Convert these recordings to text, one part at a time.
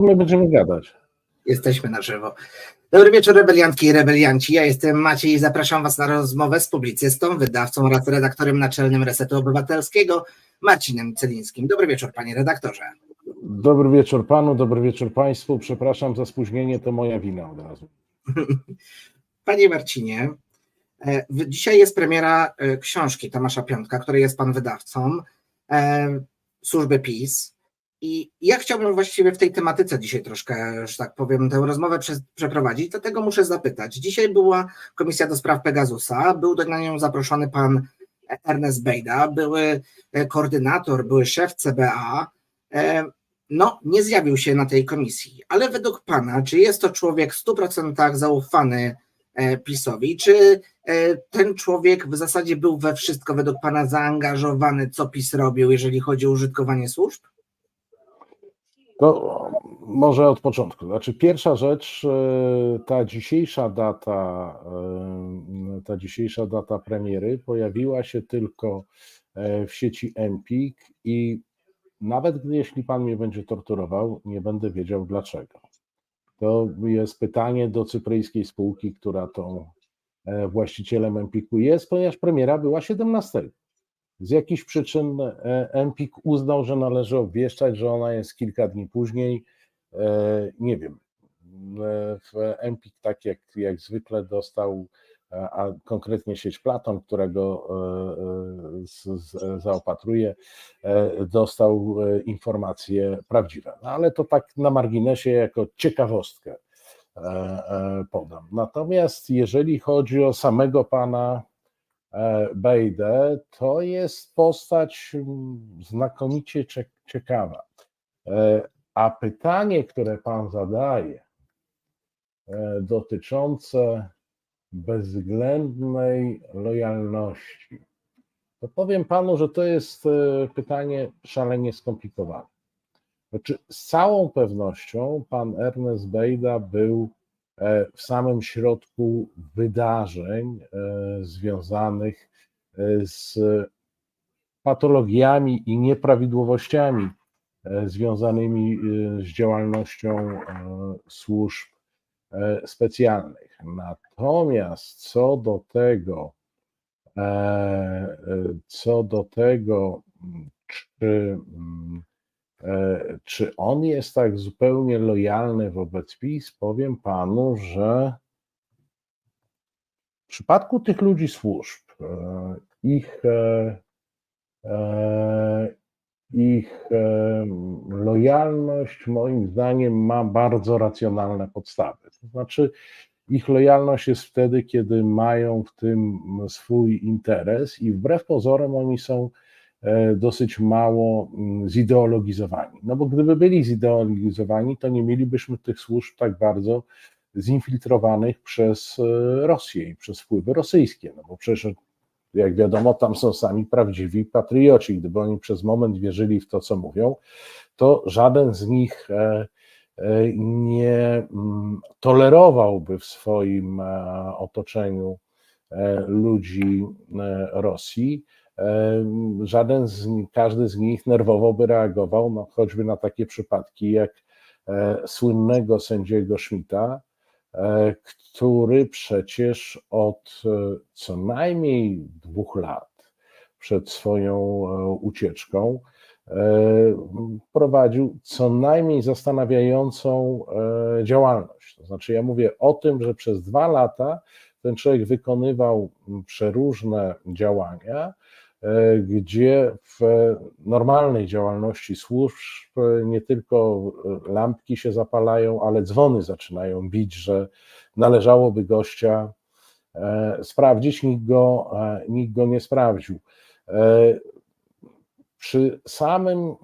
My będziemy gadać. Jesteśmy na żywo. Dobry wieczór, rebeliantki i rebelianci. Ja jestem Maciej i zapraszam Was na rozmowę z publicystą, wydawcą oraz redaktorem naczelnym Resetu Obywatelskiego, Marcinem Celińskim. Dobry wieczór, panie redaktorze. Dobry wieczór panu, dobry wieczór państwu. Przepraszam za spóźnienie, to moja wina od razu. Panie Marcinie, dzisiaj jest premiera książki Tomasza Piątka, której jest pan wydawcą, Służby PiS. I ja chciałbym właściwie w tej tematyce dzisiaj troszkę, że tak powiem, tę rozmowę przeprowadzić, dlatego muszę zapytać. Dzisiaj była Komisja do Spraw Pegasusa, był na nią zaproszony pan Ernest Bejda, były koordynator, były szef CBA. No, nie zjawił się na tej komisji, ale według pana, czy jest to człowiek w 100% zaufany PiS-owi, czy ten człowiek w zasadzie był we wszystko według pana zaangażowany, co PiS robił, jeżeli chodzi o użytkowanie służb? To może od początku. Znaczy, pierwsza rzecz, ta dzisiejsza data premiery pojawiła się tylko w sieci Empik i nawet jeśli pan mnie będzie torturował, nie będę wiedział dlaczego. To jest pytanie do cypryjskiej spółki, która tą właścicielem Empiku jest, ponieważ premiera była 17. Z jakichś przyczyn Empik uznał, że należy obwieszczać, że ona jest kilka dni później. Nie wiem. Empik, tak jak zwykle, dostał, a konkretnie sieć Platon, którego zaopatruje, dostał informacje prawdziwe. No, ale to tak na marginesie, jako ciekawostkę podam. Natomiast jeżeli chodzi o samego pana Bejdę, to jest postać znakomicie ciekawa. A pytanie, które pan zadaje, dotyczące bezwzględnej lojalności, to powiem panu, że to jest pytanie szalenie skomplikowane. Znaczy, z całą pewnością pan Ernest Bejda był w samym środku wydarzeń związanych z patologiami i nieprawidłowościami związanymi z działalnością służb specjalnych. Natomiast co do tego, czy on jest tak zupełnie lojalny wobec PiS, powiem panu, że w przypadku tych ludzi służb, ich lojalność moim zdaniem ma bardzo racjonalne podstawy. To znaczy, ich lojalność jest wtedy, kiedy mają w tym swój interes i wbrew pozorom oni są dosyć mało zideologizowani. No bo gdyby byli zideologizowani, to nie mielibyśmy tych służb tak bardzo zinfiltrowanych przez Rosję i przez wpływy rosyjskie, no bo przecież jak wiadomo, tam są sami prawdziwi patrioci. Gdyby oni przez moment wierzyli w to, co mówią, to żaden z nich nie tolerowałby w swoim otoczeniu ludzi Rosji. Każdy z nich nerwowo by reagował, no, choćby na takie przypadki jak słynnego sędziego Schmidta, który przecież od co najmniej 2 lat przed swoją ucieczką prowadził co najmniej zastanawiającą działalność. To znaczy, ja mówię o tym, że przez 2 lata ten człowiek wykonywał przeróżne działania, gdzie w normalnej działalności służb nie tylko lampki się zapalają, ale dzwony zaczynają bić, że należałoby gościa sprawdzić, nikt go nie sprawdził. Przy samym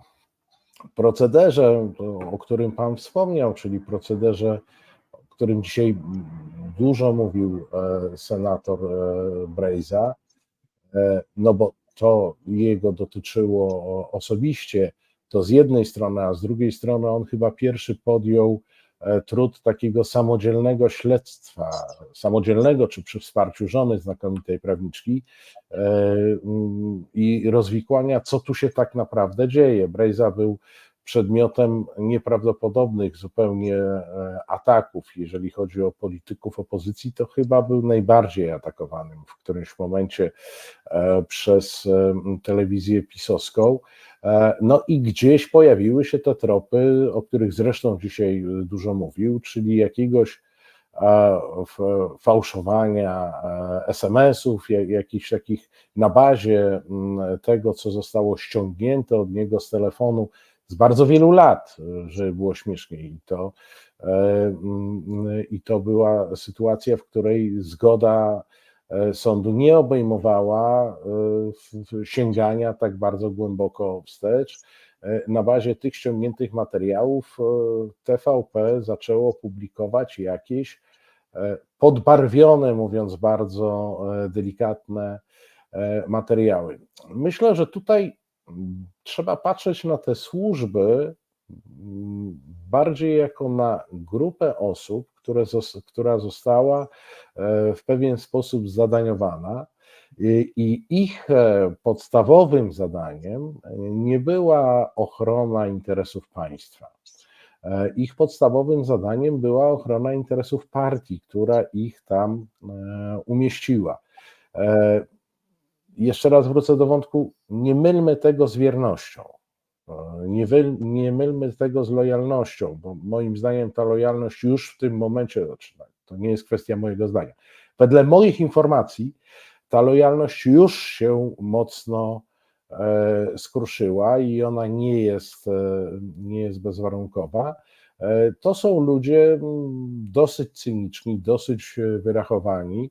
procederze, o którym pan wspomniał, czyli procederze, o którym dzisiaj dużo mówił senator Brejza, no bo to jego dotyczyło osobiście, to z jednej strony, a z drugiej strony on chyba pierwszy podjął trud takiego samodzielnego śledztwa, samodzielnego czy przy wsparciu żony znakomitej prawniczki i rozwikłania, co tu się tak naprawdę dzieje. Brejza był przedmiotem nieprawdopodobnych zupełnie ataków. Jeżeli chodzi o polityków opozycji, to chyba był najbardziej atakowanym w którymś momencie przez telewizję pisowską. No i gdzieś pojawiły się te tropy, o których zresztą dzisiaj dużo mówił, czyli jakiegoś fałszowania SMS-ów, jakichś takich na bazie tego, co zostało ściągnięte od niego z telefonu z bardzo wielu lat, żeby było śmieszniej. I to była sytuacja, w której zgoda sądu nie obejmowała sięgania tak bardzo głęboko wstecz. Na bazie tych ściągniętych materiałów TVP zaczęło publikować jakieś podbarwione, mówiąc bardzo delikatne, materiały. Myślę, że tutaj trzeba patrzeć na te służby bardziej jako na grupę osób, która została w pewien sposób zadaniowana i ich podstawowym zadaniem nie była ochrona interesów państwa. Ich podstawowym zadaniem była ochrona interesów partii, która ich tam umieściła. Jeszcze raz wrócę do wątku, nie mylmy tego z wiernością, nie mylmy tego z lojalnością, bo moim zdaniem ta lojalność już w tym momencie, to nie jest kwestia mojego zdania, wedle moich informacji ta lojalność już się mocno skruszyła i ona nie jest bezwarunkowa. To są ludzie dosyć cyniczni, dosyć wyrachowani.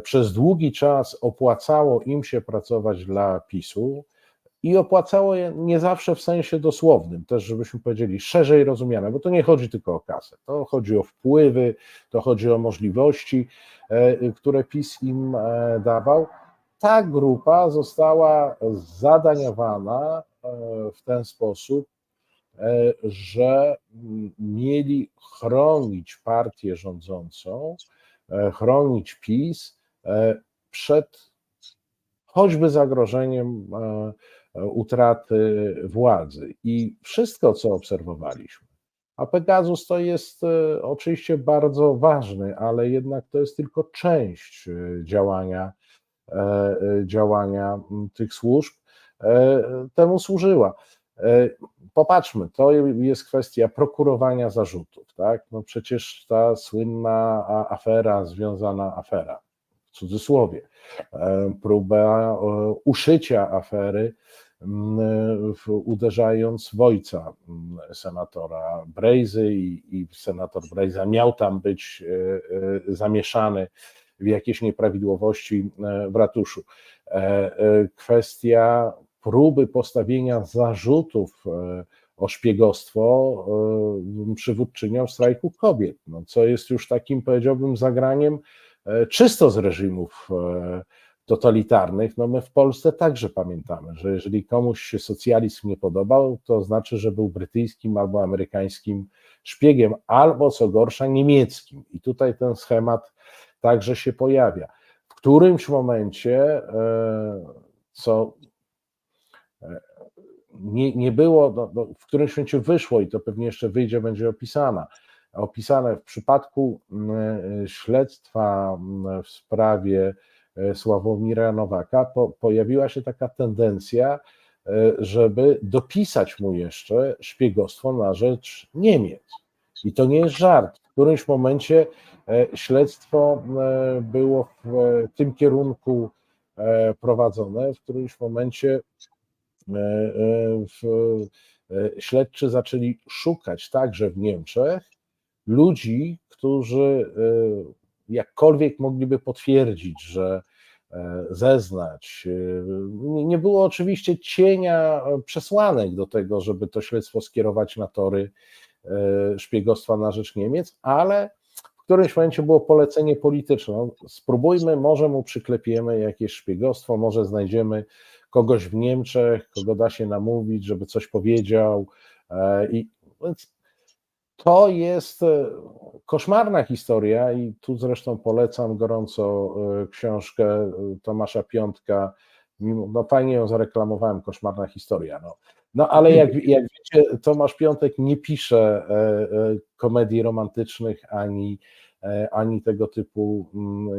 Przez długi czas opłacało im się pracować dla PiS-u i opłacało je nie zawsze w sensie dosłownym, też żebyśmy powiedzieli szerzej rozumiane, bo to nie chodzi tylko o kasę, to chodzi o wpływy, to chodzi o możliwości, które PiS im dawał. Ta grupa została zadaniowana w ten sposób, że mieli chronić partię rządzącą, chronić PiS przed choćby zagrożeniem utraty władzy. I wszystko, co obserwowaliśmy, a Pegasus to jest oczywiście bardzo ważny, ale jednak to jest tylko część działania tych służb, temu służyła. Popatrzmy, to jest kwestia prokurowania zarzutów, tak? No przecież ta słynna afera, w cudzysłowie, próba uszycia afery, uderzając w ojca senatora Brejzy i senator Brejza miał tam być zamieszany w jakieś nieprawidłowości w ratuszu. Kwestia próby postawienia zarzutów o szpiegostwo przywódczyniom strajku kobiet, no, co jest już takim, powiedziałbym, zagraniem czysto z reżimów totalitarnych. No my w Polsce także pamiętamy, że jeżeli komuś się socjalizm nie podobał, to znaczy, że był brytyjskim albo amerykańskim szpiegiem, albo co gorsza niemieckim. I tutaj ten schemat także się pojawia. W którymś momencie, co nie było, w którymś momencie wyszło i to pewnie jeszcze wyjdzie, będzie opisane w przypadku śledztwa w sprawie Sławomira Nowaka, pojawiła się taka tendencja, żeby dopisać mu jeszcze szpiegostwo na rzecz Niemiec. I to nie jest żart. W którymś momencie śledztwo było w tym kierunku prowadzone, w którymś momencie śledczy zaczęli szukać także w Niemczech ludzi, którzy jakkolwiek mogliby potwierdzić, że zeznać. Nie było oczywiście cienia przesłanek do tego, żeby to śledztwo skierować na tory szpiegostwa na rzecz Niemiec, ale w którymś momencie było polecenie polityczne. No, spróbujmy, może mu przyklepiemy jakieś szpiegostwo, może znajdziemy kogoś w Niemczech, kogo da się namówić, żeby coś powiedział. Więc to jest koszmarna historia i tu zresztą polecam gorąco książkę Tomasza Piątka. No fajnie ją zareklamowałem, koszmarna historia. No, No ale jak wiecie, Tomasz Piątek nie pisze komedii romantycznych ani tego typu,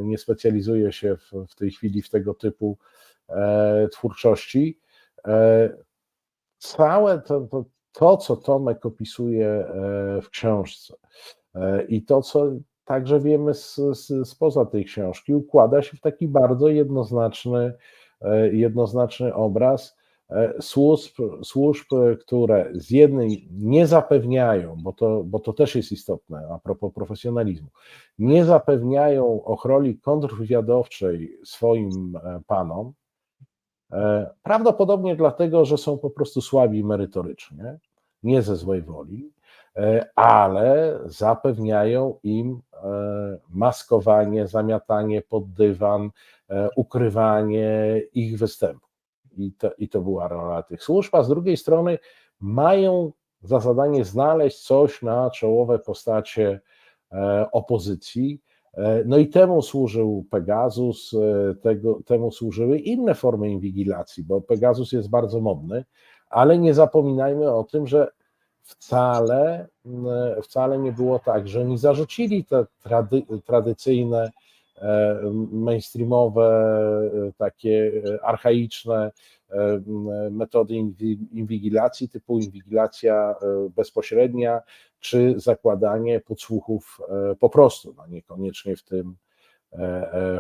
nie specjalizuje się w tej chwili w tego typu twórczości. Całe to, co Tomek opisuje w książce i to, co także wiemy spoza tej książki, układa się w taki bardzo jednoznaczny obraz służb, które z jednej nie zapewniają, bo to też jest istotne a propos profesjonalizmu, nie zapewniają ochrony kontrwywiadowczej swoim panom, prawdopodobnie dlatego, że są po prostu słabi merytorycznie, nie ze złej woli, ale zapewniają im maskowanie, zamiatanie pod dywan, ukrywanie ich występów. I to była rola tych służb, a z drugiej strony mają za zadanie znaleźć coś na czołowe postacie opozycji. No i temu służył Pegasus, temu służyły inne formy inwigilacji, bo Pegasus jest bardzo modny, ale nie zapominajmy o tym, że wcale nie było tak, że oni zarzucili te tradycyjne, mainstreamowe, takie archaiczne metody inwigilacji, typu inwigilacja bezpośrednia, czy zakładanie podsłuchów po prostu, no niekoniecznie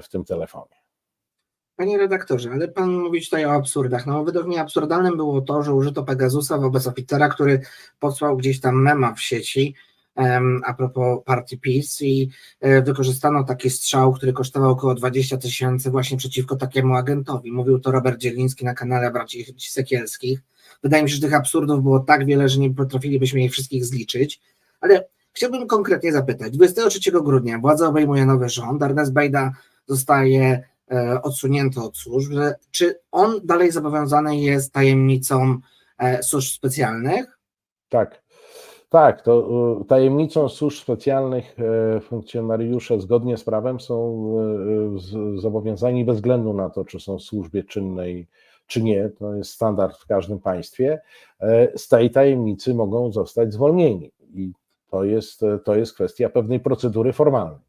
w tym telefonie. Panie redaktorze, ale pan mówi tutaj o absurdach. No według mnie absurdalnym było to, że użyto Pegasusa wobec oficera, który posłał gdzieś tam mema w sieci a propos partii PiS i wykorzystano taki strzał, który kosztował około 20 000 właśnie przeciwko takiemu agentowi. Mówił to Robert Zieliński na kanale Braci Sekielskich. Wydaje mi się, że tych absurdów było tak wiele, że nie potrafilibyśmy ich wszystkich zliczyć, ale chciałbym konkretnie zapytać. 23 grudnia władzę obejmuje nowy rząd, Ernest Bejda zostaje odsunięty od służb. Czy on dalej zobowiązany jest tajemnicą służb specjalnych? Tak, to tajemnicą służb specjalnych funkcjonariusze zgodnie z prawem są zobowiązani bez względu na to, czy są w służbie czynnej, czy nie, to jest standard w każdym państwie, z tej tajemnicy mogą zostać zwolnieni i to jest kwestia pewnej procedury formalnej.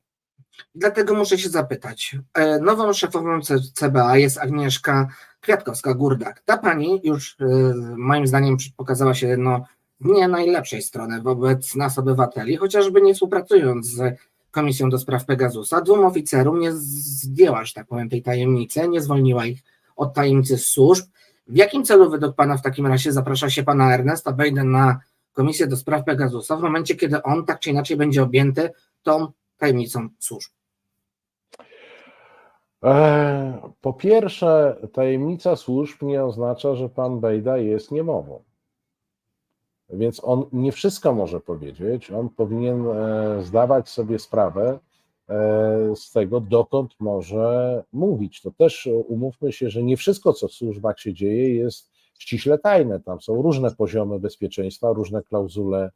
Dlatego muszę się zapytać. Nową szefową CBA jest Agnieszka Kwiatkowska-Gurdak. Ta pani już moim zdaniem pokazała się nie najlepszej strony wobec nas obywateli, chociażby nie współpracując z Komisją do Spraw Pegasusa. 2 oficerom nie zdjęła, że tak powiem, tej tajemnicy, nie zwolniła ich od tajemnicy służb. W jakim celu według pana w takim razie zaprasza się pana Ernesta Bejdę na Komisję do Spraw Pegasusa w momencie, kiedy on tak czy inaczej będzie objęty tą tajemnicą służb? Po pierwsze, tajemnica służb nie oznacza, że pan Bejda jest niemową. Więc on nie wszystko może powiedzieć, on powinien zdawać sobie sprawę z tego, dokąd może mówić. To też umówmy się, że nie wszystko, co w służbach się dzieje, jest ściśle tajne. Tam są różne poziomy bezpieczeństwa, różne klauzule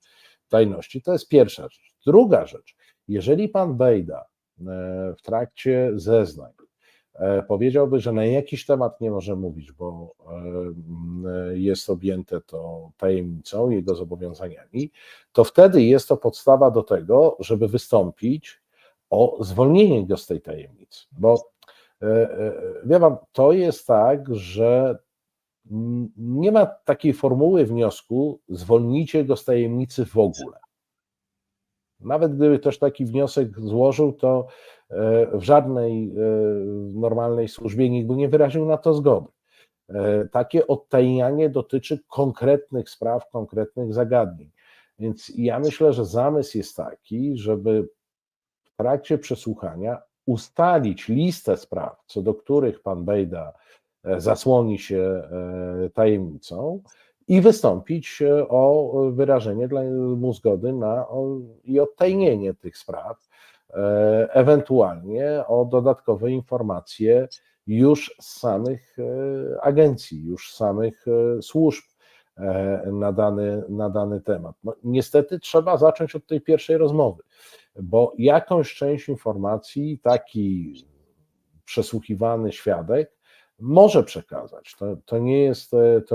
tajności. To jest pierwsza rzecz. Druga rzecz, jeżeli pan Bejda w trakcie zeznań powiedziałby, że na jakiś temat nie może mówić, bo jest objęte to tajemnicą, jego zobowiązaniami, to wtedy jest to podstawa do tego, żeby wystąpić o zwolnienie go z tej tajemnicy. Bo wie pan, to jest tak, że nie ma takiej formuły wniosku, zwolnijcie go z tajemnicy w ogóle. Nawet gdyby ktoś taki wniosek złożył, to w żadnej normalnej służbie nikt by nie wyraził na to zgody. Takie odtajnianie dotyczy konkretnych spraw, konkretnych zagadnień. Więc ja myślę, że zamysł jest taki, żeby w trakcie przesłuchania ustalić listę spraw, co do których pan Bejda zasłoni się tajemnicą, i wystąpić o wyrażenie dla mu zgody i odtajnienie tych spraw, ewentualnie o dodatkowe informacje już z samych agencji, już z samych służb na dany temat. No, niestety trzeba zacząć od tej pierwszej rozmowy, bo jakąś część informacji taki przesłuchiwany świadek może przekazać. To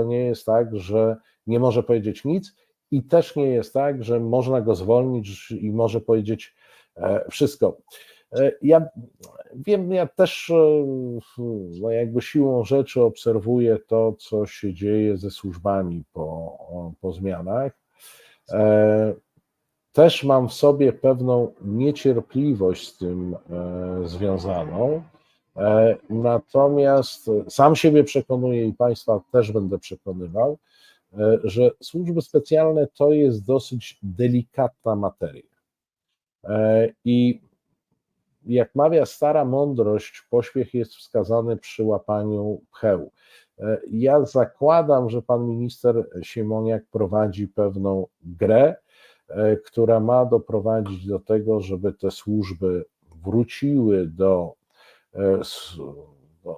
nie jest tak, że nie może powiedzieć nic i też nie jest tak, że można go zwolnić i może powiedzieć wszystko. Ja wiem, ja też no jakby siłą rzeczy obserwuję to, co się dzieje ze służbami po zmianach. Też mam w sobie pewną niecierpliwość z tym związaną, natomiast sam siebie przekonuję i Państwa też będę przekonywał, że służby specjalne to jest dosyć delikatna materia. I jak mawia stara mądrość, pośpiech jest wskazany przy łapaniu pcheł. Ja zakładam, że pan minister Siemoniak prowadzi pewną grę, która ma doprowadzić do tego, żeby te służby wróciły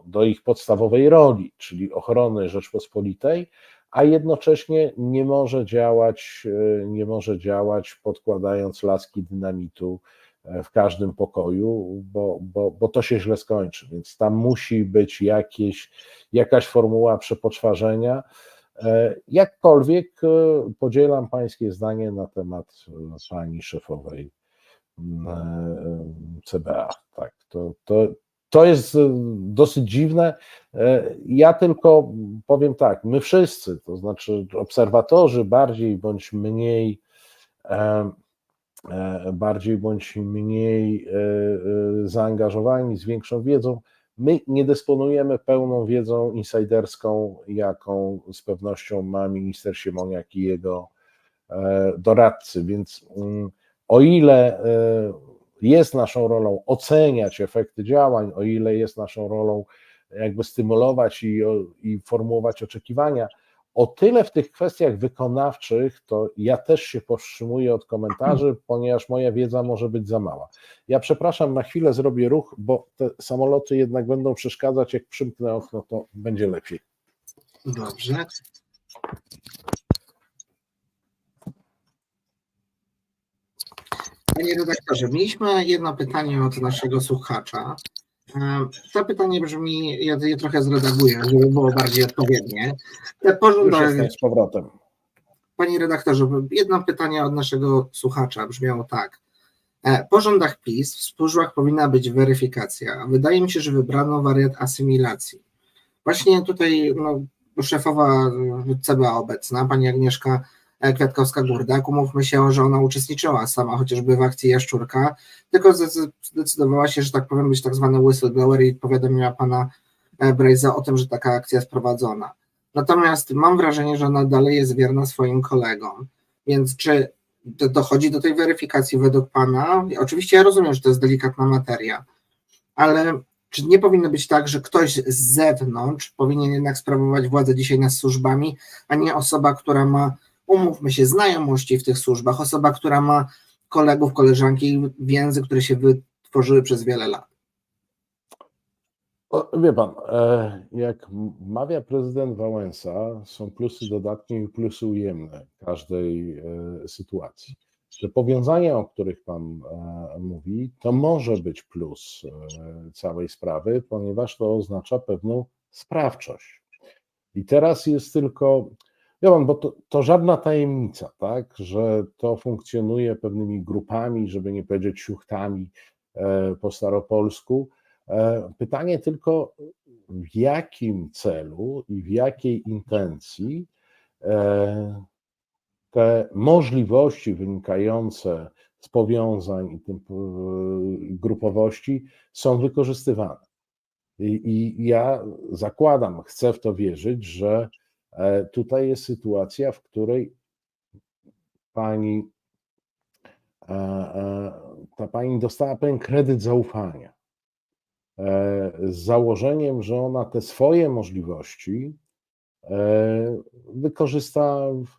do ich podstawowej roli, czyli ochrony Rzeczpospolitej, a jednocześnie nie może działać podkładając laski dynamitu w każdym pokoju, bo to się źle skończy, więc tam musi być jakaś formuła przepoczwarzenia. Jakkolwiek podzielam pańskie zdanie na temat pani szefowej CBA. Tak, to jest dosyć dziwne. Ja tylko powiem tak, my wszyscy, to znaczy obserwatorzy bardziej bądź mniej zaangażowani, z większą wiedzą, my nie dysponujemy pełną wiedzą insiderską, jaką z pewnością ma minister Siemoniak i jego doradcy, więc o ile jest naszą rolą oceniać efekty działań, o ile jest naszą rolą jakby stymulować i formułować oczekiwania, o tyle w tych kwestiach wykonawczych to ja też się powstrzymuję od komentarzy, ponieważ moja wiedza może być za mała. Ja przepraszam, na chwilę zrobię ruch, bo te samoloty jednak będą przeszkadzać, jak przymknę okno, to będzie lepiej. Dobrze. Panie redaktorze, mieliśmy jedno pytanie od naszego słuchacza. To pytanie brzmi, ja je trochę zredaguję, żeby było bardziej odpowiednie. Już jestem z powrotem. Panie redaktorze, jedno pytanie od naszego słuchacza brzmiało tak. Po rządach PiS w służbach powinna być weryfikacja, a wydaje mi się, że wybrano wariant asymilacji. Właśnie tutaj szefowa CBA obecna, pani Agnieszka Kwiatkowska-Gurdak, umówmy się, że ona uczestniczyła sama chociażby w akcji Jaszczurka, tylko zdecydowała się, że tak powiem, być tak zwany whistleblower i powiadomiła pana Brejza o tym, że taka akcja jest prowadzona. Natomiast mam wrażenie, że ona dalej jest wierna swoim kolegom, więc czy dochodzi do tej weryfikacji według pana? Oczywiście ja rozumiem, że to jest delikatna materia, ale czy nie powinno być tak, że ktoś z zewnątrz powinien jednak sprawować władzę dzisiaj nad służbami, a nie osoba, która ma, umówmy się, znajomości w tych służbach, osoba, która ma kolegów, koleżanki, więzy, które się wytworzyły przez wiele lat? Wie pan, jak mawia prezydent Wałęsa, są plusy dodatnie i plusy ujemne każdej sytuacji. Te powiązania, o których pan mówi, to może być plus całej sprawy, ponieważ to oznacza pewną sprawczość. I teraz jest tylko, wie pan, bo to żadna tajemnica, tak, że to funkcjonuje pewnymi grupami, żeby nie powiedzieć siuchtami po staropolsku. Pytanie tylko, w jakim celu i w jakiej intencji te możliwości wynikające z powiązań i tym grupowości są wykorzystywane. I ja zakładam, chcę w to wierzyć, że tutaj jest sytuacja, w której ta pani dostała pewien kredyt zaufania z założeniem, że ona te swoje możliwości wykorzysta w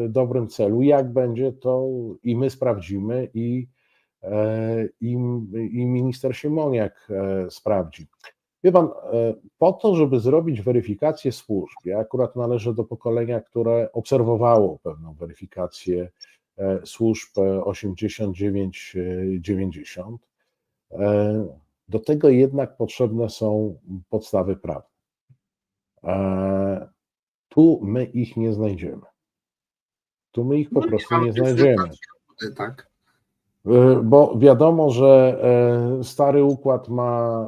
dobrym celu. Jak będzie, to i my sprawdzimy, i minister Siemoniak sprawdzi. Wie pan, po to, żeby zrobić weryfikację służb, ja akurat należę do pokolenia, które obserwowało pewną weryfikację służb 89-90, do tego jednak potrzebne są podstawy prawne. Tu my ich nie znajdziemy. Tu my ich po prostu nie znajdziemy. Tak. Bo wiadomo, że stary układ ma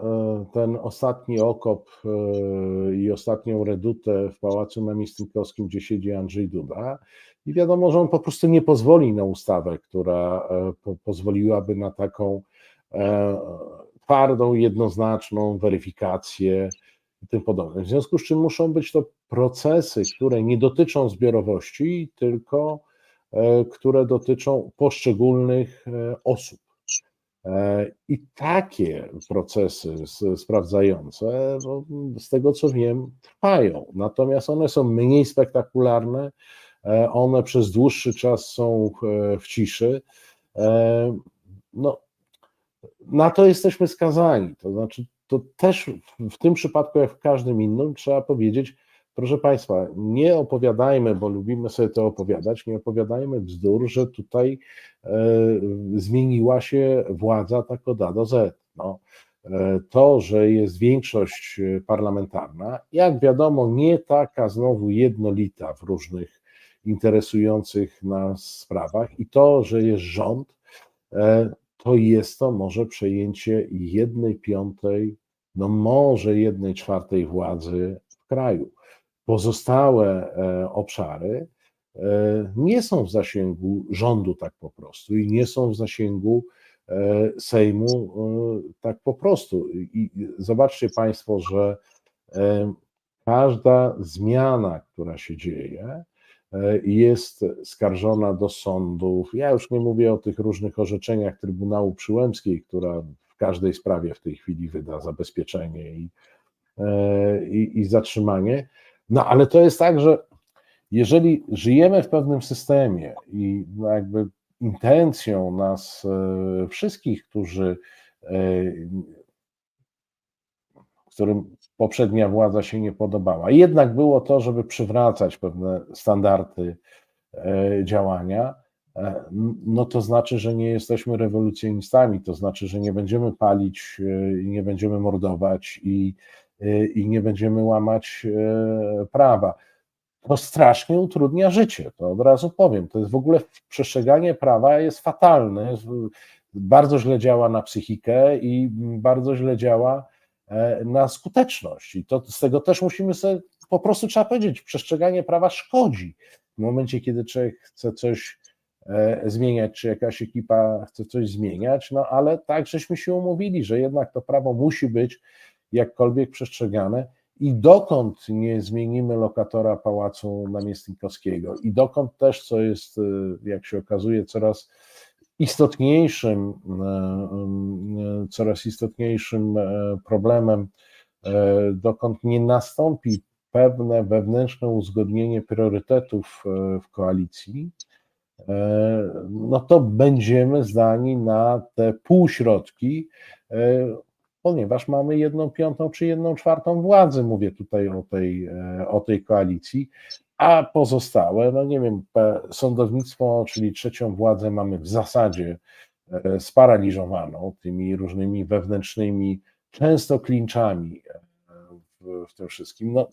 ten ostatni okop i ostatnią redutę w Pałacu Namiestnikowskim, gdzie siedzi Andrzej Duda. I wiadomo, że on po prostu nie pozwoli na ustawę, która pozwoliłaby na taką twardą, jednoznaczną weryfikację i tym podobne. W związku z czym muszą być to procesy, które nie dotyczą zbiorowości, tylko które dotyczą poszczególnych osób. I takie procesy sprawdzające, z tego co wiem, trwają. Natomiast one są mniej spektakularne, one przez dłuższy czas są w ciszy. No, na to jesteśmy skazani. To znaczy, to też w tym przypadku, jak w każdym innym, trzeba powiedzieć, proszę Państwa, nie opowiadajmy, bo lubimy sobie to opowiadać, nie opowiadajmy bzdur, że tutaj zmieniła się władza tak od A do Z. No, to, że jest większość parlamentarna, jak wiadomo, nie taka znowu jednolita w różnych interesujących nas sprawach i to, że jest rząd, to jest to może przejęcie 1/5, no może 1/4 władzy w kraju. Pozostałe obszary nie są w zasięgu rządu tak po prostu i nie są w zasięgu Sejmu tak po prostu. I zobaczcie Państwo, że każda zmiana, która się dzieje, jest skarżona do sądów. Ja już nie mówię o tych różnych orzeczeniach Trybunału Przyłębskiej, która w każdej sprawie w tej chwili wyda zabezpieczenie i zatrzymanie. No ale to jest tak, że jeżeli żyjemy w pewnym systemie i jakby intencją nas wszystkich, którym poprzednia władza się nie podobała, jednak było to, żeby przywracać pewne standardy działania, no to znaczy, że nie jesteśmy rewolucjonistami, to znaczy, że nie będziemy palić, nie będziemy mordować i nie będziemy łamać prawa. To strasznie utrudnia życie, to od razu powiem. To jest w ogóle przestrzeganie prawa jest fatalne, bardzo źle działa na psychikę i bardzo źle działa na skuteczność. I to z tego też musimy sobie po prostu trzeba powiedzieć, przestrzeganie prawa szkodzi. W momencie, kiedy człowiek chce coś zmieniać, czy jakaś ekipa chce coś zmieniać, no ale tak żeśmy się umówili, że jednak to prawo musi być jakkolwiek przestrzegane i dokąd nie zmienimy lokatora Pałacu Namiestnikowskiego i dokąd też, co jest, jak się okazuje, coraz istotniejszym problemem, dokąd nie nastąpi pewne wewnętrzne uzgodnienie priorytetów w koalicji, no to będziemy zdani na te półśrodki, ponieważ mamy 1/5 czy 1/4 władzy, mówię tutaj o tej koalicji, a pozostałe, no nie wiem, sądownictwo, czyli trzecią władzę mamy w zasadzie sparaliżowaną tymi różnymi wewnętrznymi, często klinczami w tym wszystkim. No,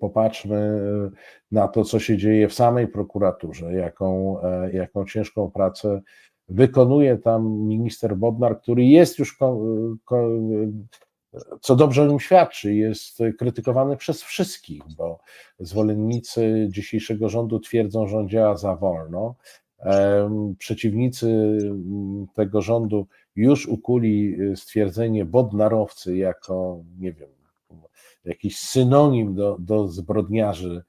popatrzmy na to, co się dzieje w samej prokuraturze, jaką ciężką pracę wykonuje tam minister Bodnar, który jest już, co dobrze o nim świadczy, jest krytykowany przez wszystkich, bo zwolennicy dzisiejszego rządu twierdzą, że on działa za wolno. Przeciwnicy tego rządu już ukuli stwierdzenie bodnarowcy jako, nie wiem, jakiś synonim do zbrodniarzy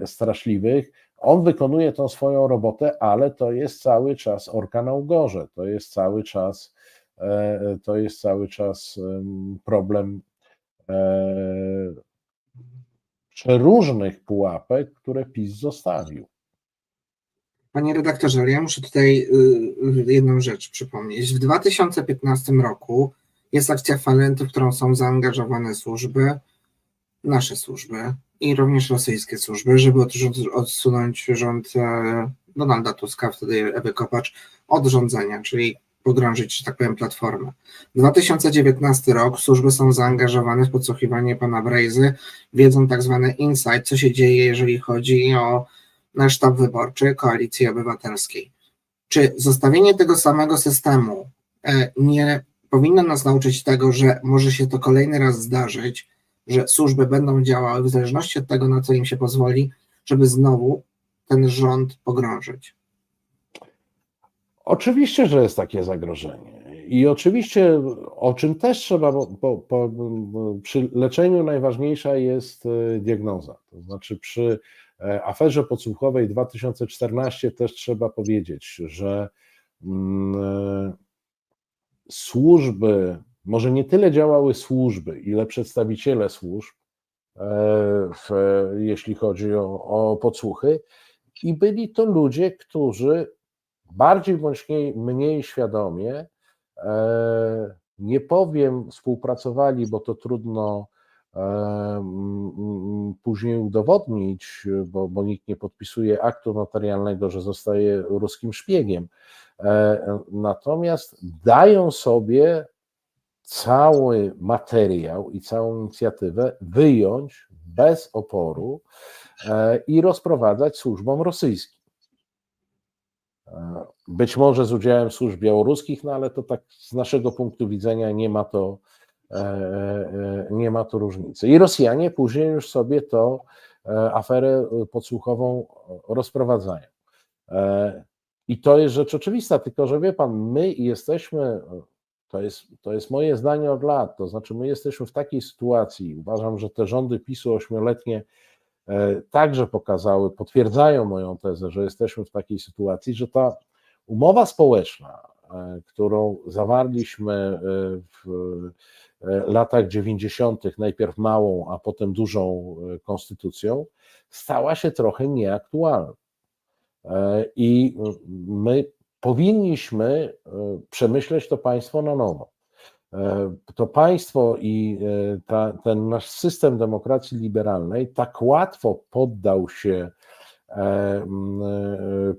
straszliwych. On wykonuje tą swoją robotę, ale to jest cały czas orka na ugorze, to jest cały czas problem przeróżnych pułapek, które PiS zostawił. Panie redaktorze, ale ja muszę tutaj jedną rzecz przypomnieć. W 2015 roku jest akcja Falenty, w którą są zaangażowane służby, nasze służby i również rosyjskie służby, żeby odsunąć rząd Donalda Tuska, wtedy Ewy Kopacz, od rządzenia, czyli pogrążyć, że tak powiem, Platformę. 2019 rok, służby są zaangażowane w podsłuchiwanie pana Brejzy, wiedzą tak zwany insight, co się dzieje, jeżeli chodzi o nasz sztab wyborczy Koalicji Obywatelskiej. Czy zostawienie tego samego systemu nie powinno nas nauczyć tego, że może się to kolejny raz zdarzyć, że służby będą działały w zależności od tego, na co im się pozwoli, żeby znowu ten rząd pogrążyć? Oczywiście, że jest takie zagrożenie. I oczywiście, o czym też trzeba, przy leczeniu najważniejsza jest diagnoza. To znaczy przy aferze podsłuchowej 2014 też trzeba powiedzieć, że służby, może nie tyle działały służby, ile przedstawiciele służb, jeśli chodzi o podsłuchy, i byli to ludzie, którzy bardziej bądź mniej świadomie, nie powiem współpracowali, bo to trudno później udowodnić, bo nikt nie podpisuje aktu notarialnego, że zostaje ruskim szpiegiem. Natomiast dają sobie cały materiał i całą inicjatywę wyjąć bez oporu i rozprowadzać służbom rosyjskim. Być może z udziałem służb białoruskich, no ale to tak z naszego punktu widzenia nie ma to różnicy. I Rosjanie później już sobie to aferę podsłuchową rozprowadzają. I to jest rzecz oczywista, tylko że wie pan, my jesteśmy, to jest moje zdanie od lat, to znaczy my jesteśmy w takiej sytuacji, uważam, że te rządy PiS-u 8-letnie także pokazały, potwierdzają moją tezę, że jesteśmy w takiej sytuacji, że ta umowa społeczna, którą zawarliśmy w latach 90., najpierw małą, a potem dużą konstytucją, stała się trochę nieaktualna. I my powinniśmy przemyśleć to państwo na nowo. To państwo i ten nasz system demokracji liberalnej tak łatwo poddał się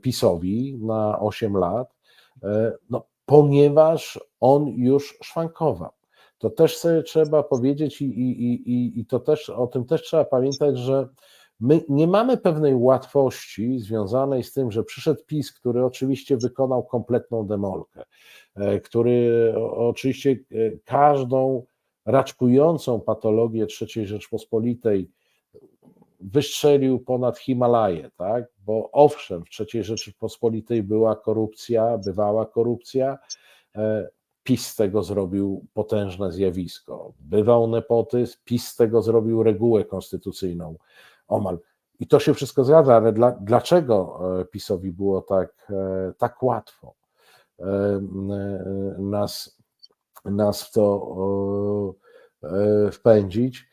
PiS-owi na 8 lat, no, ponieważ on już szwankował. To też sobie trzeba powiedzieć i to też, o tym też trzeba pamiętać, że my nie mamy pewnej łatwości związanej z tym, że przyszedł PiS, który oczywiście wykonał kompletną demolkę, który oczywiście każdą raczkującą patologię III Rzeczpospolitej wystrzelił ponad Himalaje, tak? Bo owszem, w III Rzeczypospolitej była korupcja, bywała korupcja, PiS z tego zrobił potężne zjawisko. Bywał nepotyzm, PiS z tego zrobił regułę konstytucyjną omal. I to się wszystko zgadza, ale dlaczego PiS-owi było tak łatwo nas w to wpędzić?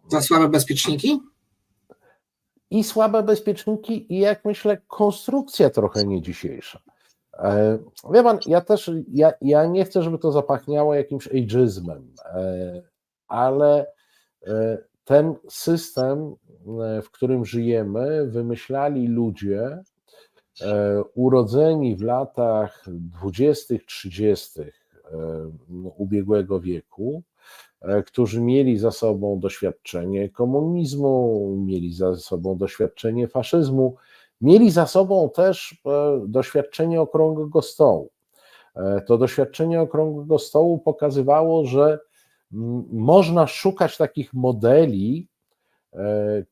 Za słabe bezpieczniki? I słabe bezpieczniki, i jak myślę, konstrukcja trochę nie dzisiejsza. Wie pan, ja nie chcę, żeby to zapachniało jakimś ageizmem, ale ten system, w którym żyjemy, wymyślali ludzie urodzeni w latach 20., 30. ubiegłego wieku, którzy mieli za sobą doświadczenie komunizmu, mieli za sobą doświadczenie faszyzmu, mieli za sobą też doświadczenie okrągłego stołu. To doświadczenie okrągłego stołu pokazywało, że można szukać takich modeli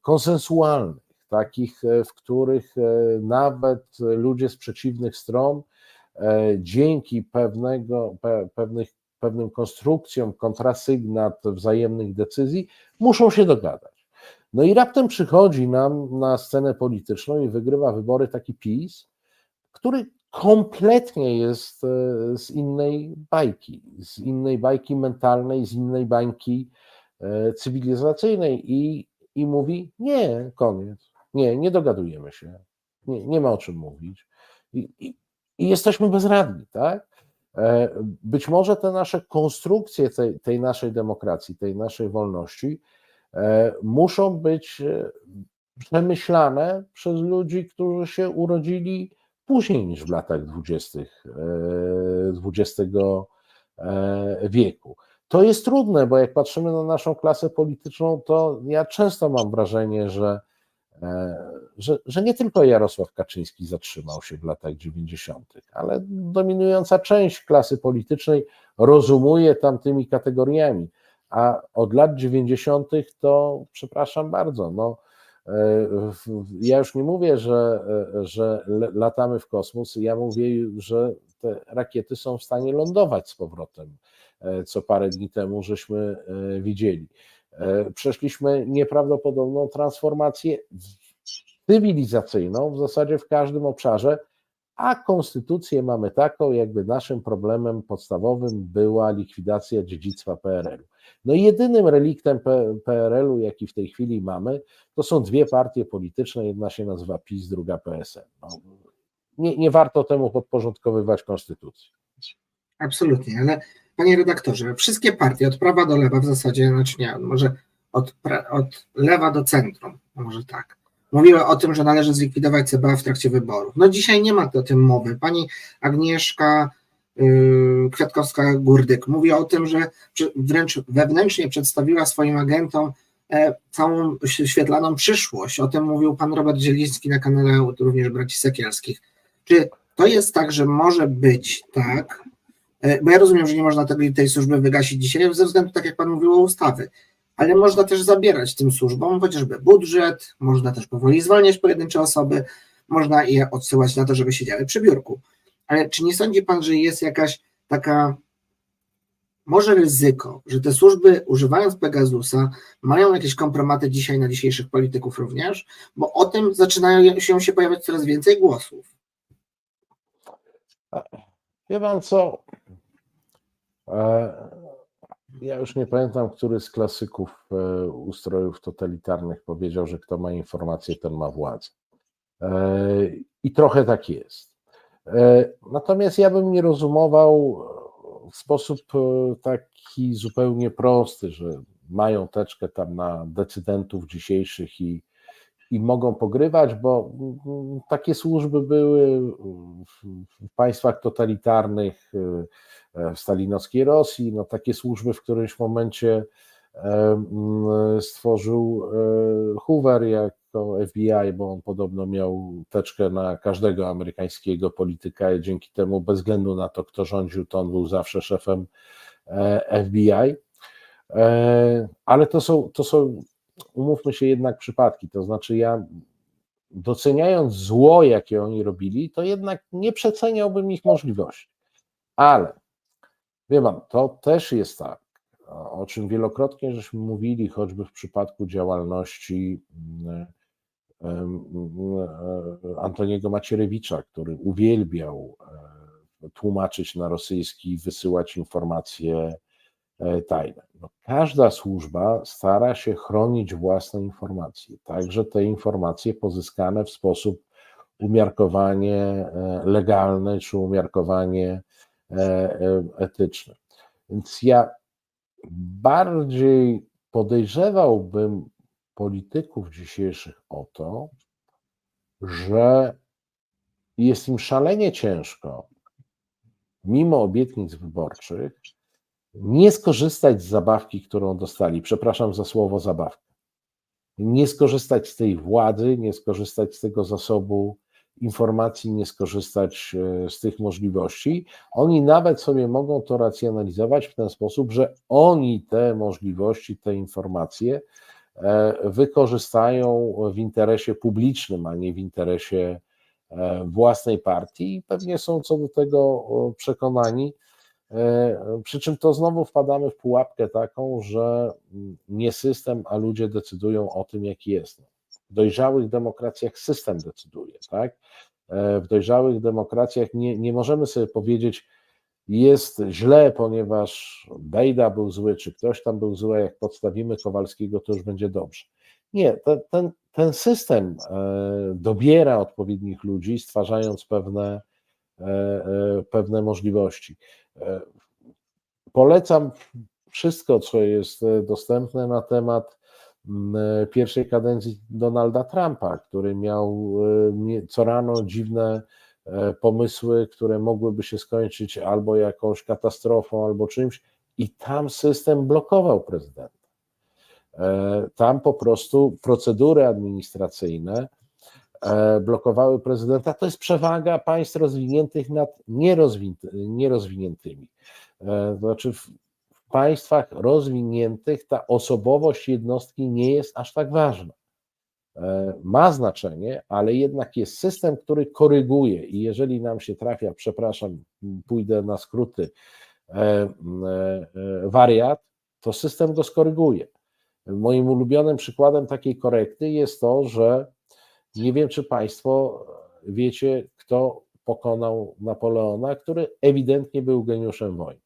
konsensualnych, takich, w których nawet ludzie z przeciwnych stron dzięki pewnym konstrukcjom, kontrasygnat wzajemnych decyzji muszą się dogadać. No i raptem przychodzi nam na scenę polityczną i wygrywa wybory taki PiS, który kompletnie jest z innej bajki mentalnej, z innej bańki cywilizacyjnej i mówi: nie, koniec, nie dogadujemy się, nie ma o czym mówić i jesteśmy bezradni, tak? Być może te nasze konstrukcje tej naszej demokracji, tej naszej wolności muszą być przemyślane przez ludzi, którzy się urodzili później niż w latach 20. XX wieku. To jest trudne, bo jak patrzymy na naszą klasę polityczną, to ja często mam wrażenie, że nie tylko Jarosław Kaczyński zatrzymał się w latach 90., ale dominująca część klasy politycznej rozumuje tamtymi kategoriami, a od lat 90. to, przepraszam bardzo, no, ja już nie mówię, że latamy w kosmos, ja mówię, że te rakiety są w stanie lądować z powrotem, co parę dni temu żeśmy widzieli. Przeszliśmy nieprawdopodobną transformację cywilizacyjną w zasadzie w każdym obszarze, a konstytucję mamy taką, jakby naszym problemem podstawowym była likwidacja dziedzictwa PRL-u. No i jedynym reliktem PRL-u, jaki w tej chwili mamy, to są dwie partie polityczne, jedna się nazywa PiS, druga PSL. No, nie warto temu podporządkowywać konstytucji. Absolutnie, ale panie redaktorze, wszystkie partie od prawa do lewa w zasadzie, znaczy nie, może od lewa do centrum, może tak, mówiły o tym, że należy zlikwidować CBA w trakcie wyborów. No dzisiaj nie ma o tym mowy. Pani Agnieszka Kwiatkowska-Gurdyk mówi o tym, że wręcz wewnętrznie przedstawiła swoim agentom całą świetlaną przyszłość. O tym mówił pan Robert Zieliński na kanale również braci Sekielskich. Czy to jest tak, że może być tak, bo ja rozumiem, że nie można tej służby wygasić dzisiaj ze względu, tak jak pan mówił, o ustawy, ale można też zabierać tym służbom chociażby budżet, można też powoli zwalniać pojedyncze osoby, można je odsyłać na to, żeby siedziały przy biurku. Ale czy nie sądzi pan, że jest jakaś taka może ryzyko, że te służby, używając Pegasusa, mają jakieś kompromaty dzisiaj na dzisiejszych polityków również? Bo o tym zaczynają się pojawiać coraz więcej głosów. Wie pan co? Ja już nie pamiętam, który z klasyków ustrojów totalitarnych powiedział, że kto ma informację, ten ma władzę. I trochę tak jest. Natomiast ja bym nie rozumował w sposób taki zupełnie prosty, że mają teczkę tam na decydentów dzisiejszych i mogą pogrywać, bo takie służby były w państwach totalitarnych, w stalinowskiej Rosji, no takie służby w którymś momencie stworzył Hoover jako FBI, bo on podobno miał teczkę na każdego amerykańskiego polityka i dzięki temu bez względu na to, kto rządził, to on był zawsze szefem FBI. Ale to są, umówmy się, jednak przypadki, to znaczy ja doceniając zło, jakie oni robili, to jednak nie przeceniałbym ich możliwości. Ale wie pan, to też jest tak, o czym wielokrotnie żeśmy mówili, choćby w przypadku działalności Antoniego Macierewicza, który uwielbiał tłumaczyć na rosyjski i wysyłać informacje tajne. No, każda służba stara się chronić własne informacje, także te informacje pozyskane w sposób umiarkowanie legalny czy umiarkowanie etyczny. Więc ja bardziej podejrzewałbym polityków dzisiejszych o to, że jest im szalenie ciężko, mimo obietnic wyborczych, nie skorzystać z zabawki, którą dostali. Przepraszam za słowo zabawka. Nie skorzystać z tej władzy, nie skorzystać z tego zasobu informacji, nie skorzystać z tych możliwości. Oni nawet sobie mogą to racjonalizować w ten sposób, że oni te możliwości, te informacje wykorzystają w interesie publicznym, a nie w interesie własnej partii i pewnie są co do tego przekonani. Przy czym to znowu wpadamy w pułapkę taką, że nie system, a ludzie decydują o tym, jaki jest. W dojrzałych demokracjach system decyduje, tak? W dojrzałych demokracjach nie możemy sobie powiedzieć, jest źle, ponieważ Bejda był zły, czy ktoś tam był zły, jak podstawimy Kowalskiego, to już będzie dobrze. Nie, ten system dobiera odpowiednich ludzi, stwarzając pewne możliwości. Polecam wszystko, co jest dostępne na temat pierwszej kadencji Donalda Trumpa, który miał co rano dziwne pomysły, które mogłyby się skończyć albo jakąś katastrofą, albo czymś, i tam system blokował prezydenta. Tam po prostu procedury administracyjne blokowały prezydenta. To jest przewaga państw rozwiniętych nad nierozwiniętymi. To znaczy w państwach rozwiniętych ta osobowość jednostki nie jest aż tak ważna. Ma znaczenie, ale jednak jest system, który koryguje, i jeżeli nam się trafia, przepraszam, pójdę na skróty, wariat, to system go skoryguje. Moim ulubionym przykładem takiej korekty jest to, że nie wiem, czy Państwo wiecie, kto pokonał Napoleona, który ewidentnie był geniuszem wojny.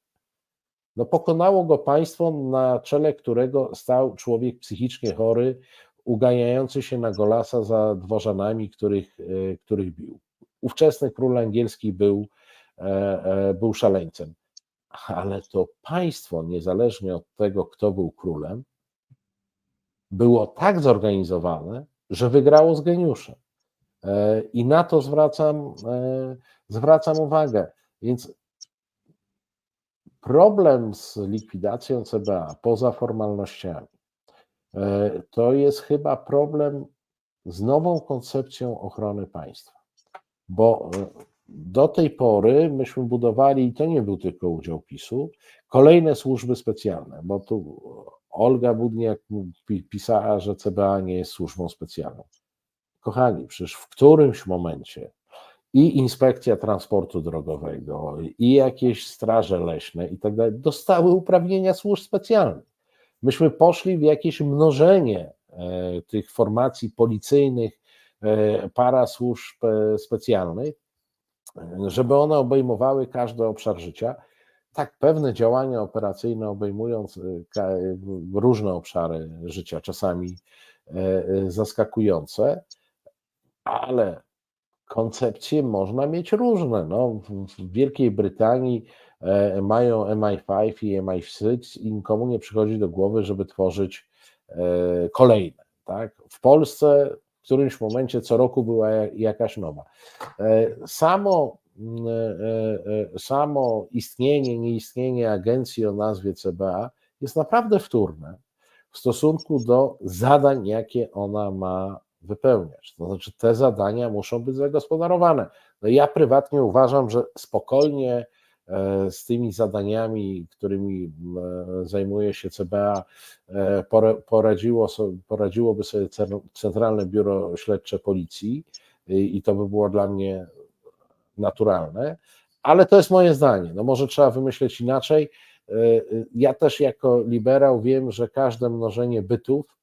No, pokonało go państwo, na czele którego stał człowiek psychicznie chory, uganiający się na golasa za dworzanami, których bił. Ówczesny król angielski był szaleńcem. Ale to państwo, niezależnie od tego, kto był królem, było tak zorganizowane, że wygrało z geniuszem. I na to zwracam uwagę. Więc problem z likwidacją CBA poza formalnościami to jest chyba problem z nową koncepcją ochrony państwa. Bo do tej pory myśmy budowali, i to nie był tylko udział PiS-u, kolejne służby specjalne, bo tu Olga Budniak pisała, że CBA nie jest służbą specjalną. Kochani, przecież w którymś momencie i Inspekcja Transportu Drogowego, i jakieś straże leśne i tak dalej dostały uprawnienia służb specjalnych. Myśmy poszli w jakieś mnożenie tych formacji policyjnych, parasłużb specjalnych, żeby one obejmowały każdy obszar życia. Tak, pewne działania operacyjne obejmując różne obszary życia, czasami zaskakujące, ale koncepcje można mieć różne. No, w Wielkiej Brytanii mają MI5 i MI6 i nikomu nie przychodzi do głowy, żeby tworzyć kolejne. Tak? W Polsce w którymś momencie co roku była jakaś nowa. Samo istnienie, nieistnienie agencji o nazwie CBA jest naprawdę wtórne w stosunku do zadań, jakie ona ma wypełniać. To znaczy te zadania muszą być zagospodarowane. No ja prywatnie uważam, że spokojnie z tymi zadaniami, którymi zajmuje się CBA, poradziłoby sobie Centralne Biuro Śledcze Policji i to by było dla mnie naturalne, ale to jest moje zdanie. No może trzeba wymyśleć inaczej. Ja też jako liberał wiem, że każde mnożenie bytów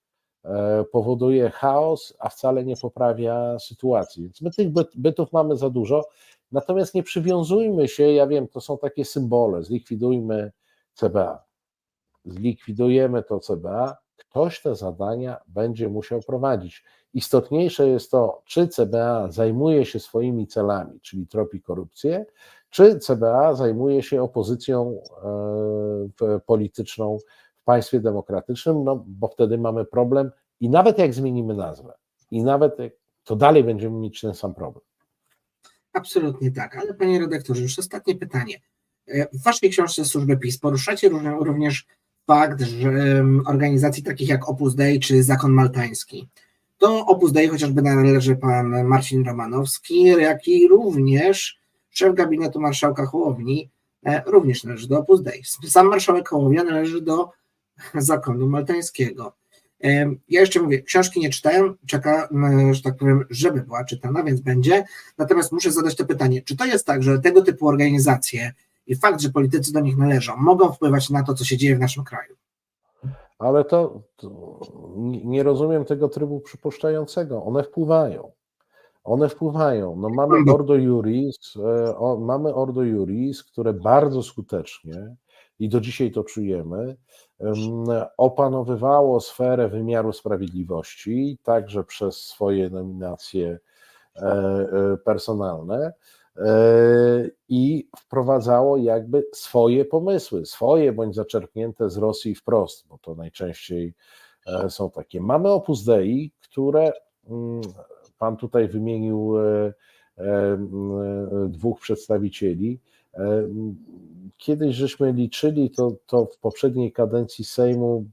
powoduje chaos, a wcale nie poprawia sytuacji. Więc my tych bytów mamy za dużo, natomiast nie przywiązujmy się, ja wiem, to są takie symbole, zlikwidujmy CBA. Zlikwidujemy to CBA, ktoś te zadania będzie musiał prowadzić. Istotniejsze jest to, czy CBA zajmuje się swoimi celami, czyli tropi korupcję, czy CBA zajmuje się opozycją polityczną w państwie demokratycznym, no bo wtedy mamy problem i nawet jak zmienimy nazwę, to dalej będziemy mieć ten sam problem. Absolutnie tak, ale panie redaktorze, już ostatnie pytanie. W waszej książce Służby PiS poruszacie również fakt, że organizacji takich jak Opus Dei czy Zakon Maltański. Do Opus Dei chociażby należy pan Marcin Romanowski, jak i również szef gabinetu marszałka Hołowni również należy do Opus Dei. Sam marszałek Hołownia należy do Zakonu Maltańskiego. Ja jeszcze mówię, książki nie czytałem, czekam, że tak powiem, żeby była czytana, więc będzie. Natomiast muszę zadać to pytanie, czy to jest tak, że tego typu organizacje i fakt, że politycy do nich należą, mogą wpływać na to, co się dzieje w naszym kraju? Ale to nie rozumiem tego trybu przypuszczającego. One wpływają. No mamy Ordo Iuris, które bardzo skutecznie, i do dzisiaj to czujemy, opanowywało sferę wymiaru sprawiedliwości, także przez swoje nominacje personalne, i wprowadzało jakby swoje pomysły, bądź zaczerpnięte z Rosji wprost, bo to najczęściej są takie. Mamy Opus Dei, które pan tutaj wymienił dwóch przedstawicieli. Kiedyś żeśmy liczyli, to w poprzedniej kadencji Sejmu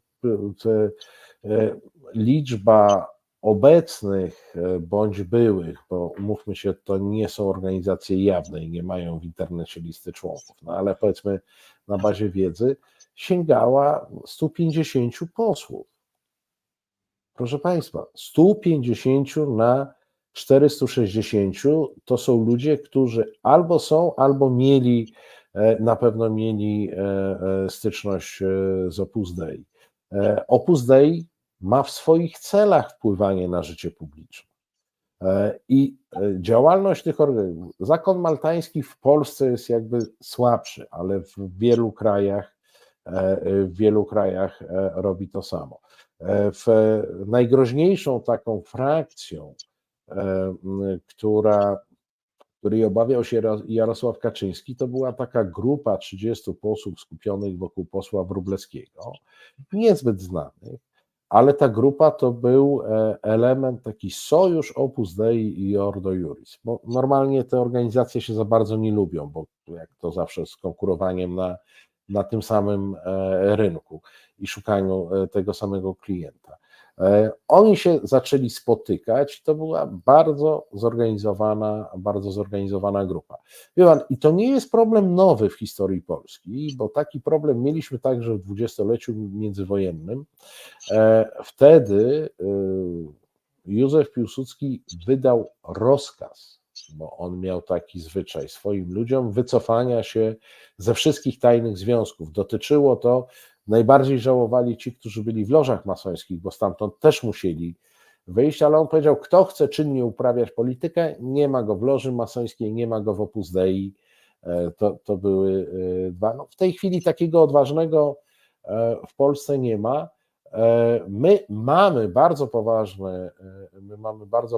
liczba obecnych bądź byłych, bo umówmy się, to nie są organizacje jawne i nie mają w internecie listy członków, no ale powiedzmy na bazie wiedzy, sięgała 150 posłów. Proszę Państwa, 150 na 460 to są ludzie, którzy albo są, albo mieli, na pewno mieli styczność z Opus Dei. Opus Dei ma w swoich celach wpływanie na życie publiczne. I działalność tych organizacji, zakon maltański w Polsce jest jakby słabszy, ale w wielu krajach robi to samo. Najgroźniejszą taką frakcją, której obawiał się Jarosław Kaczyński, to była taka grupa 30 posłów skupionych wokół posła Wróblewskiego, niezbyt znanych, ale ta grupa to był element, taki sojusz Opus Dei i Ordo Iuris. Bo normalnie te organizacje się za bardzo nie lubią, bo jak to zawsze z konkurowaniem na tym samym rynku i szukaniu tego samego klienta. Oni się zaczęli spotykać, to była bardzo zorganizowana grupa. Wie pan, i to nie jest problem nowy w historii Polski, bo taki problem mieliśmy także w dwudziestoleciu międzywojennym. Wtedy Józef Piłsudski wydał rozkaz, bo on miał taki zwyczaj swoim ludziom wycofania się ze wszystkich tajnych związków. Dotyczyło to, najbardziej żałowali ci, którzy byli w lożach masońskich, bo stamtąd też musieli wyjść, ale on powiedział, kto chce czynnie uprawiać politykę, nie ma go w loży masońskiej, nie ma go w Opus Dei. To były dwa. No, w tej chwili takiego odważnego w Polsce nie ma. My mamy bardzo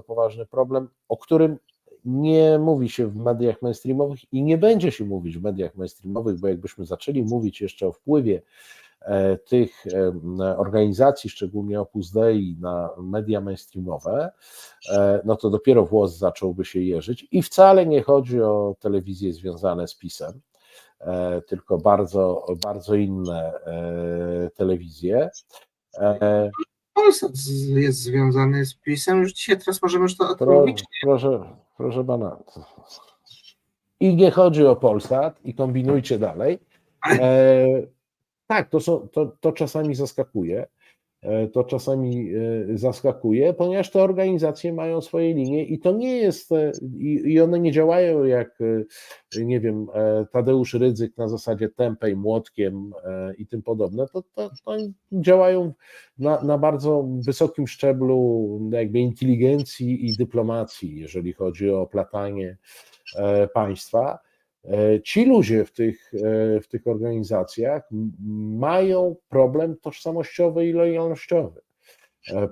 poważny problem, o którym nie mówi się w mediach mainstreamowych i nie będzie się mówić w mediach mainstreamowych, bo jakbyśmy zaczęli mówić jeszcze o wpływie tych organizacji, szczególnie Opus Dei, na media mainstreamowe, no to dopiero włos zacząłby się jeżyć i wcale nie chodzi o telewizje związane z PiS-em, tylko bardzo inne telewizje. Polsat jest związany z PiS-em, już dzisiaj teraz możemy już to odmówić. Proszę pana. I nie chodzi o Polsat i kombinujcie dalej. Tak, to czasami zaskakuje. To czasami zaskakuje, ponieważ te organizacje mają swoje linie i to nie jest, i one nie działają jak, nie wiem, Tadeusz Rydzyk na zasadzie tempej młotkiem i tym podobne. To działają na bardzo wysokim szczeblu jakby inteligencji i dyplomacji, jeżeli chodzi o oplatanie państwa. Ci ludzie w tych organizacjach mają problem tożsamościowy i lojalnościowy.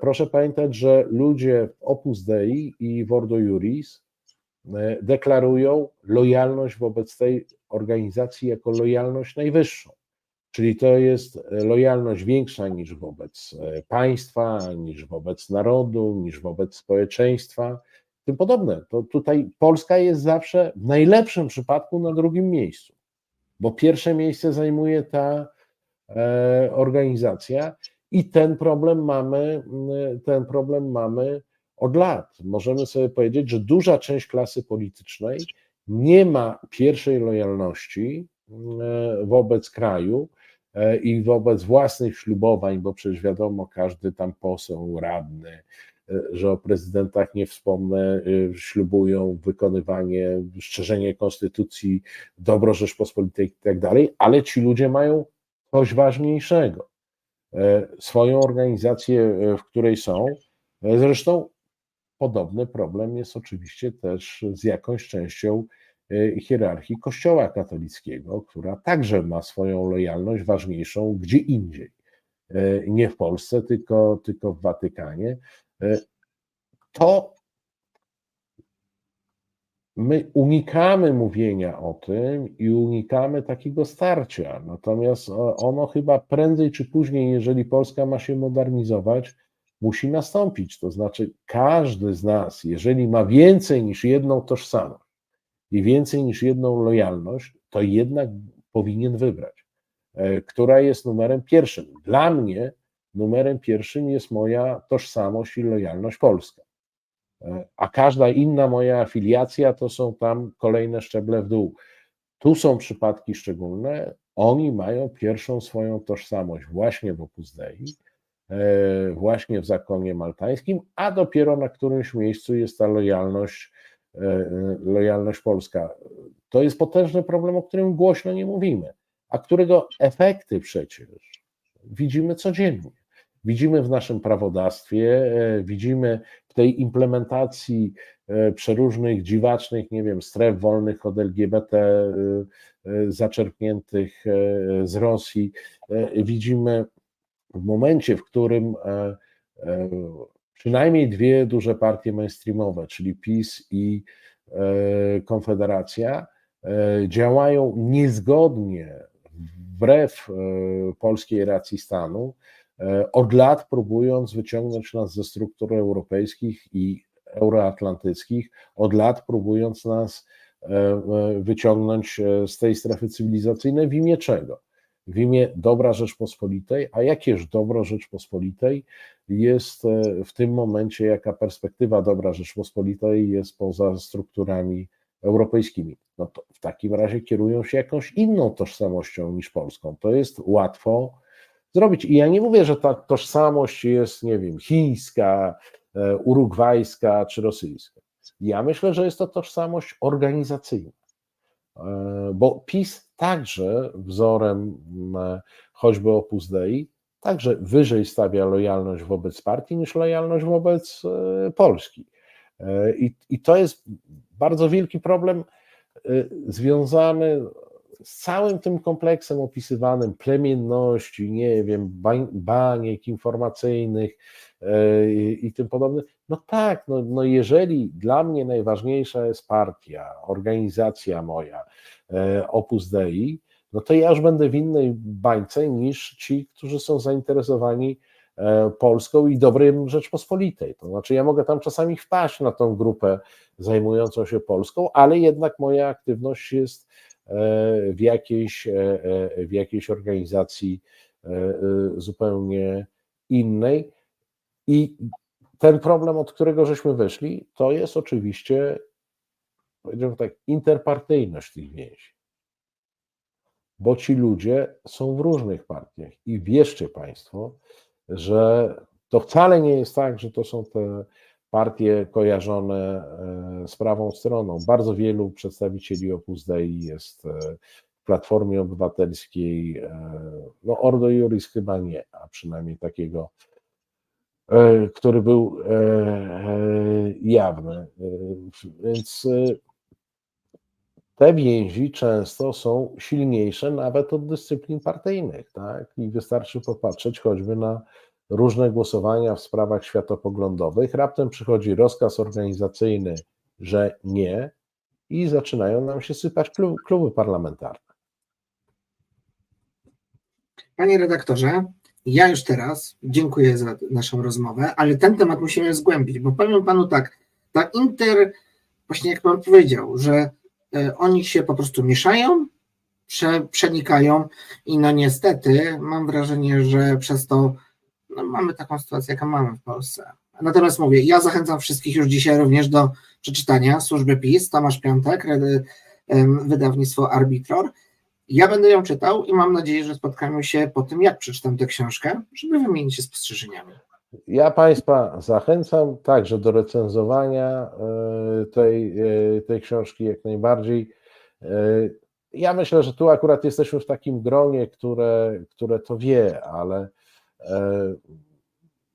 Proszę pamiętać, że ludzie w Opus Dei i w Ordo Iuris deklarują lojalność wobec tej organizacji jako lojalność najwyższą. Czyli to jest lojalność większa niż wobec państwa, niż wobec narodu, niż wobec społeczeństwa, tym podobne. To tutaj Polska jest zawsze w najlepszym przypadku na drugim miejscu, bo pierwsze miejsce zajmuje ta organizacja i ten problem mamy od lat. Możemy sobie powiedzieć, że duża część klasy politycznej nie ma pierwszej lojalności wobec kraju i wobec własnych ślubowań, bo przecież wiadomo, każdy tam poseł, radny, że o prezydentach nie wspomnę, ślubują wykonywanie, strzeżenie konstytucji, dobro Rzeczpospolitej i tak dalej, ale ci ludzie mają coś ważniejszego. Swoją organizację, w której są. Zresztą podobny problem jest oczywiście też z jakąś częścią hierarchii Kościoła katolickiego, która także ma swoją lojalność ważniejszą gdzie indziej. Nie w Polsce, tylko w Watykanie. To my unikamy mówienia o tym i unikamy takiego starcia. Natomiast ono chyba prędzej czy później, jeżeli Polska ma się modernizować, musi nastąpić. To znaczy, każdy z nas, jeżeli ma więcej niż jedną tożsamość i więcej niż jedną lojalność, to jednak powinien wybrać, która jest numerem pierwszym. Dla mnie numerem pierwszym jest moja tożsamość i lojalność polska, a każda inna moja afiliacja to są tam kolejne szczeble w dół. Tu są przypadki szczególne, oni mają pierwszą swoją tożsamość właśnie w Opus Dei, właśnie w zakonie maltańskim, a dopiero na którymś miejscu jest ta lojalność polska. To jest potężny problem, o którym głośno nie mówimy, a którego efekty przecież widzimy codziennie. Widzimy w naszym prawodawstwie, widzimy w tej implementacji przeróżnych dziwacznych, nie wiem, stref wolnych od LGBT zaczerpniętych z Rosji. Widzimy w momencie, w którym przynajmniej dwie duże partie mainstreamowe, czyli PiS i Konfederacja, działają niezgodnie, wbrew polskiej racji stanu, od lat próbując wyciągnąć nas ze struktur europejskich i euroatlantyckich, od lat próbując nas wyciągnąć z tej strefy cywilizacyjnej w imię czego? W imię dobra Rzeczpospolitej, a jakież dobro Rzeczpospolitej jest w tym momencie, jaka perspektywa dobra Rzeczpospolitej jest poza strukturami europejskimi? No to w takim razie kierują się jakąś inną tożsamością niż polską. To jest łatwo zrobić. I ja nie mówię, że ta tożsamość jest, nie wiem, chińska, urugwajska czy rosyjska. Ja myślę, że jest to tożsamość organizacyjna. Bo PiS także wzorem choćby Opus Dei, także wyżej stawia lojalność wobec partii niż lojalność wobec Polski. I to jest bardzo wielki problem związany z całym tym kompleksem opisywanym plemienności, nie wiem, baniek informacyjnych i tym podobnych. No tak, no jeżeli dla mnie najważniejsza jest partia, organizacja moja, Opus Dei, no to ja już będę w innej bańce niż ci, którzy są zainteresowani Polską i dobrem Rzeczpospolitej. To znaczy ja mogę tam czasami wpaść na tą grupę zajmującą się Polską, ale jednak moja aktywność jest w jakiejś organizacji zupełnie innej. I ten problem, od którego żeśmy wyszli, to jest oczywiście, powiedziałbym tak, interpartyjność tych więzi. Bo ci ludzie są w różnych partiach i wierzcie Państwo, że to wcale nie jest tak, że to są te partie kojarzone z prawą stroną. Bardzo wielu przedstawicieli Opus Dei jest w Platformie Obywatelskiej, no Ordo Iuris chyba nie, a przynajmniej takiego, który był jawny. Więc te więzi często są silniejsze nawet od dyscyplin partyjnych, tak? I wystarczy popatrzeć choćby na różne głosowania w sprawach światopoglądowych. Raptem przychodzi rozkaz organizacyjny, że nie, i zaczynają nam się sypać kluby parlamentarne. Panie redaktorze, ja już teraz dziękuję za naszą rozmowę, ale ten temat musimy zgłębić, bo powiem panu tak, właśnie jak pan powiedział, że oni się po prostu mieszają, przenikają i no niestety mam wrażenie, że przez to mamy taką sytuację, jaką mamy w Polsce. Natomiast mówię, ja zachęcam wszystkich już dzisiaj również do przeczytania Służby PiS, Tomasz Piątek, wydawnictwo Arbitror. Ja będę ją czytał i mam nadzieję, że spotkamy się po tym, jak przeczytam tę książkę, żeby wymienić się spostrzeżeniami. Ja Państwa zachęcam także do recenzowania tej książki jak najbardziej. Ja myślę, że tu akurat jesteśmy w takim gronie, które to wie, ale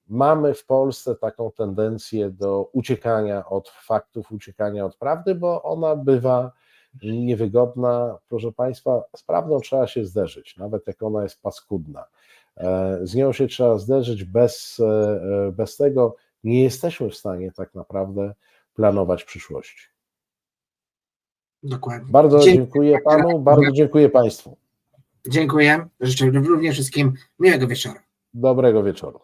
mamy w Polsce taką tendencję do uciekania od faktów, uciekania od prawdy, bo ona bywa niewygodna. Proszę Państwa, z prawdą trzeba się zderzyć, nawet jak ona jest paskudna. Z nią się trzeba zderzyć, bez tego nie jesteśmy w stanie tak naprawdę planować przyszłości. Dokładnie. Bardzo dziękuję Panu, bardzo dziękuję Państwu. Dziękuję, życzę również wszystkim miłego wieczoru. Dobrego wieczoru.